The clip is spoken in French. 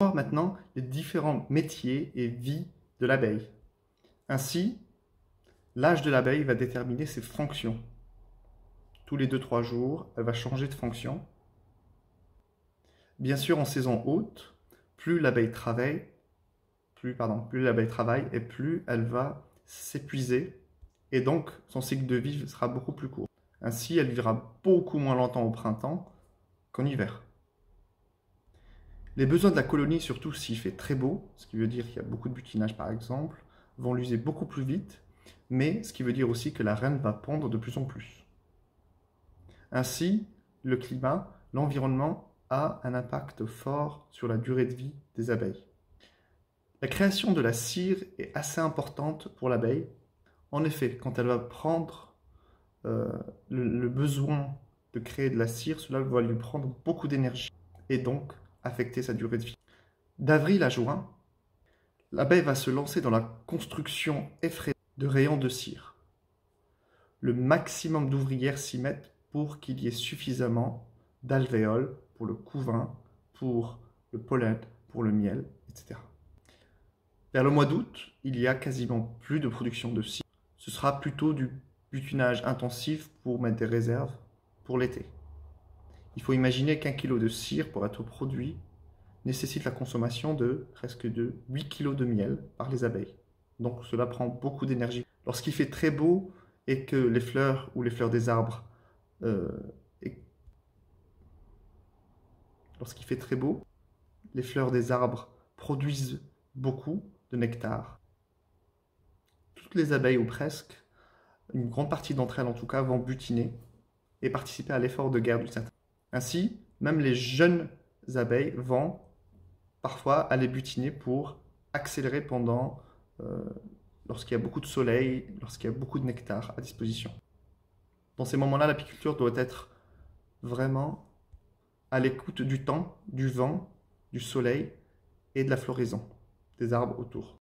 voir maintenant les différents métiers et vies de l'abeille. Ainsi, l'âge de l'abeille va déterminer ses fonctions. Tous les 2-3 jours, elle va changer de fonction. Bien sûr, en saison haute, plus l'abeille travaille et plus elle va s'épuiser et donc son cycle de vie sera beaucoup plus court. Ainsi, elle vivra beaucoup moins longtemps au printemps qu'en hiver. Les besoins de la colonie, surtout s'il fait très beau, ce qui veut dire qu'il y a beaucoup de butinage par exemple, vont l'user beaucoup plus vite, mais ce qui veut dire aussi que la reine va pondre de plus en plus. Ainsi, le climat, l'environnement a un impact fort sur la durée de vie des abeilles. La création de la cire est assez importante pour l'abeille. En effet, quand elle va prendre le besoin de créer de la cire, cela va lui prendre beaucoup d'énergie et donc affecter sa durée de vie. D'avril à juin, l'abeille va se lancer dans la construction effrénée de rayons de cire. Le maximum d'ouvrières s'y mettent pour qu'il y ait suffisamment d'alvéoles pour le couvain, pour le pollen, pour le miel, etc. Vers le mois d'août, il y a quasiment plus de production de cire. Ce sera plutôt du butinage intensif pour mettre des réserves pour l'été. Il faut imaginer qu'un kilo de cire pour être produit nécessite la consommation de presque 8 kg de miel par les abeilles. Donc cela prend beaucoup d'énergie. Lorsqu'il fait très beau et que les fleurs ou les fleurs des arbres lorsqu'il fait très beau, les fleurs des arbres produisent beaucoup de nectar. Toutes les abeilles ou presque, une grande partie d'entre elles en tout cas, vont butiner et participer à l'effort de guerre du certain. Ainsi, même les jeunes abeilles vont parfois aller butiner pour accélérer lorsqu'il y a beaucoup de soleil, lorsqu'il y a beaucoup de nectar à disposition. Dans ces moments-là, l'apiculture doit être vraiment à l'écoute du temps, du vent, du soleil et de la floraison des arbres autour.